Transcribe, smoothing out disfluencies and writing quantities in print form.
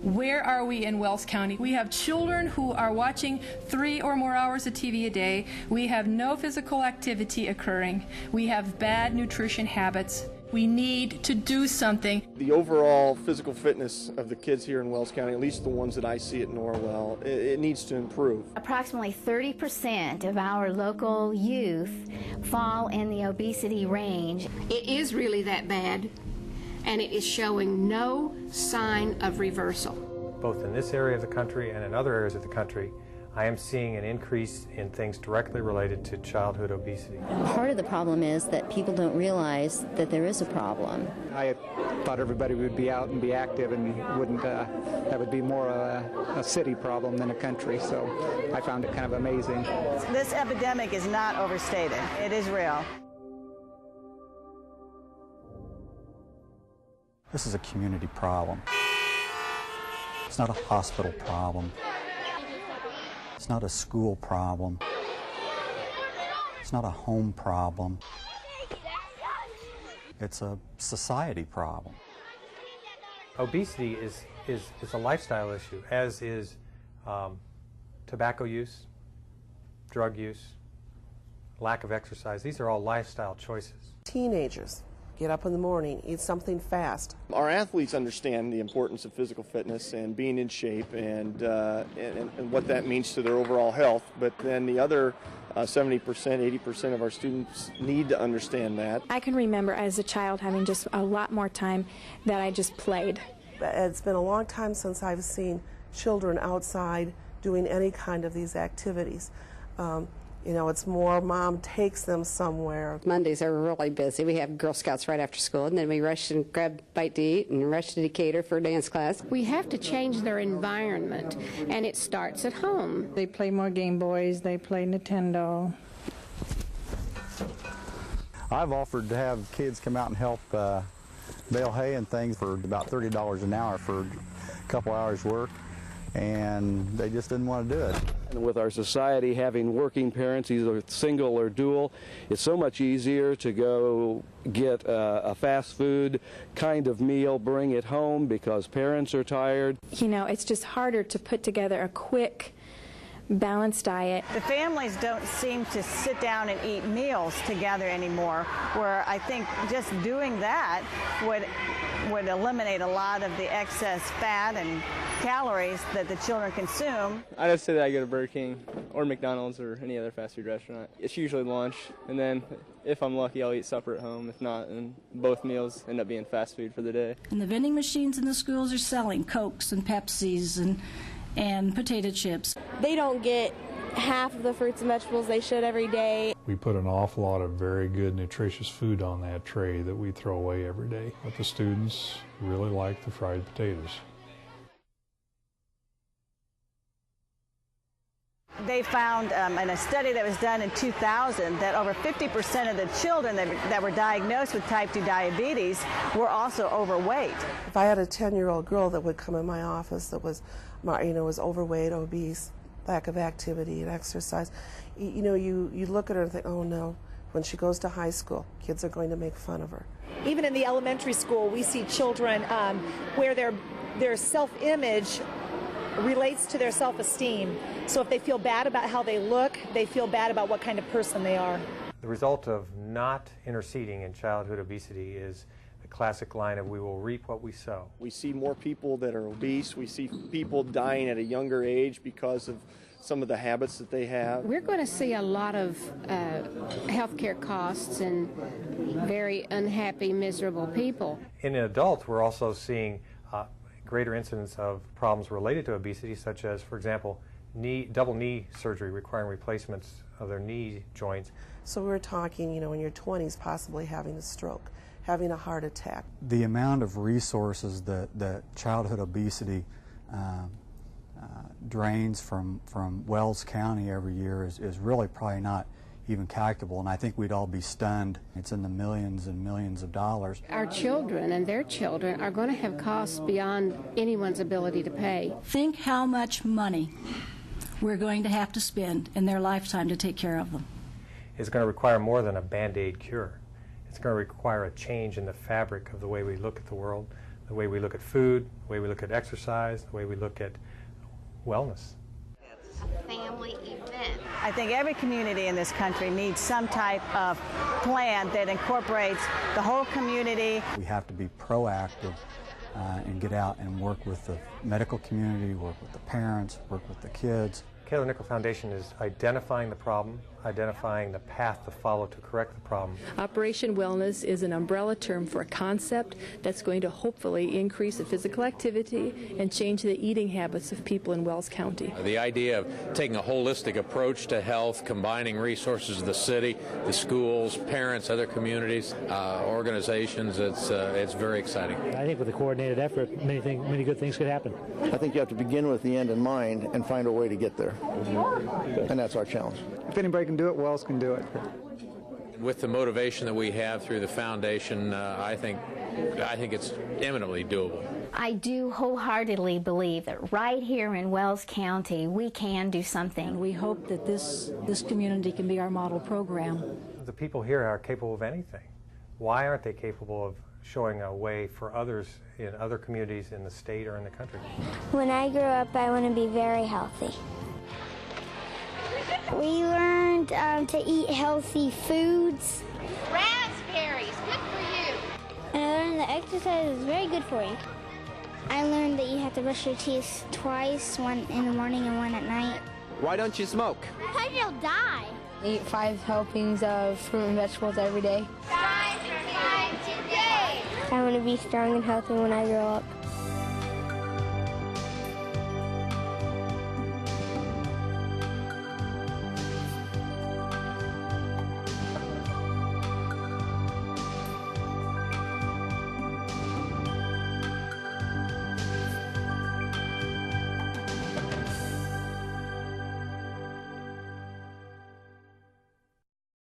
Where are we in Wells County? We have children who are watching 3 or more hours of TV a day. We have no physical activity occurring. We have bad nutrition habits. We need to do something. The overall physical fitness of the kids here in Wells County, at least the ones that I see at Norwell, it needs to improve. Approximately 30% of our local youth fall in the obesity range. It is really that bad, and it is showing no sign of reversal. Both in this area of the country and in other areas of the country, I am seeing an increase in things directly related to childhood obesity. Part of the problem is that people don't realize that there is a problem. I thought everybody would be out and be active and wouldn't, that would be more a city problem than a country, so I found it kind of amazing. This epidemic is not overstated. It is real. This is a community problem. It's not a hospital problem. It's not a school problem. It's not a home problem. It's a society problem. Obesity is a lifestyle issue, as is tobacco use, drug use, lack of exercise. These are all lifestyle choices. Teenagers get up in the morning, eat something fast. Our athletes understand the importance of physical fitness and being in shape and what that means to their overall health, but then the other 70%, 80% of our students need to understand that. I can remember as a child having just a lot more time that I just played. It's been a long time since I've seen children outside doing any kind of these activities. You know, it's more mom takes them somewhere. Mondays are really busy. We have Girl Scouts right after school, and then we rush and grab a bite to eat and rush to Decatur for a dance class. We have to change their environment, and it starts at home. They play more Game Boys, they play Nintendo. I've offered to have kids come out and help bale hay and things for about $30 an hour for a couple hours work, and they just didn't want to do it. And with our society having working parents, either single or dual, it's so much easier to go get a fast food kind of meal, bring it home because parents are tired. You know, it's just harder to put together a quick, balanced diet. The families don't seem to sit down and eat meals together anymore, where I think just doing that would eliminate a lot of the excess fat and calories that the children consume. I'd have to say that I go to Burger King or McDonald's or any other fast food restaurant. It's usually lunch, and then if I'm lucky, I'll eat supper at home. If not, then both meals end up being fast food for the day. And the vending machines in the schools are selling Cokes and Pepsis and potato chips. They don't get half of the fruits and vegetables they should every day. We put an awful lot of very good, nutritious food on that tray that we throw away every day. But the students really like the fried potatoes. They found in a study that was done in 2000 that over 50% of the children that were diagnosed with type 2 diabetes were also overweight. If I had a 10-year-old girl that would come in my office that was, was overweight, obese, lack of activity and exercise, you look at her and think, oh no, when she goes to high school, kids are going to make fun of her. Even in the elementary school, we see children where their self-image relates to their self-esteem. So if they feel bad about how they look, they feel bad about what kind of person they are. The result of not interceding in childhood obesity is the classic line of we will reap what we sow. We see more people that are obese. We see people dying at a younger age because of some of the habits that they have. We're going to see a lot of healthcare costs and very unhappy, miserable people. In adults, we're also seeing greater incidence of problems related to obesity, such as, for example, double knee surgery requiring replacements of their knee joints. So we're talking, in your 20s possibly having a stroke, having a heart attack. The amount of resources that childhood obesity drains from Wells County every year is really probably not even calculable, and I think we'd all be stunned. It's in the millions and millions of dollars. Our children and their children are going to have costs beyond anyone's ability to pay. Think how much money we're going to have to spend in their lifetime to take care of them. It's going to require more than a Band-Aid cure. It's going to require a change in the fabric of the way we look at the world, the way we look at food, the way we look at exercise, the way we look at wellness. Family event. I think every community in this country needs some type of plan that incorporates the whole community. We have to be proactive and get out and work with the medical community, work with the parents, work with the kids. Caylor Nickel Foundation is identifying the problem, identifying the path to follow to correct the problem. Operation Wellness is an umbrella term for a concept that's going to hopefully increase the physical activity and change the eating habits of people in Wells County. The idea of taking a holistic approach to health, combining resources of the city, the schools, parents, other communities, organizations, it's very exciting. I think with a coordinated effort, many good things could happen. I think you have to begin with the end in mind and find a way to get there. And that's our challenge. If anybody can do it, Wells can do it. With the motivation that we have through the foundation, I think it's eminently doable. I do wholeheartedly believe that right here in Wells County, we can do something. We hope that this community can be our model program. The people here are capable of anything. Why aren't they capable of showing a way for others in other communities in the state or in the country? When I grow up, I want to be very healthy. We learned to eat healthy foods. Raspberries, good for you. And I learned that exercise is very good for you. I learned that you have to brush your teeth twice, one in the morning and one at night. Why don't you smoke? Because you'll die. Eat 5 helpings of fruit and vegetables every day. Science time today. I want to be strong and healthy when I grow up.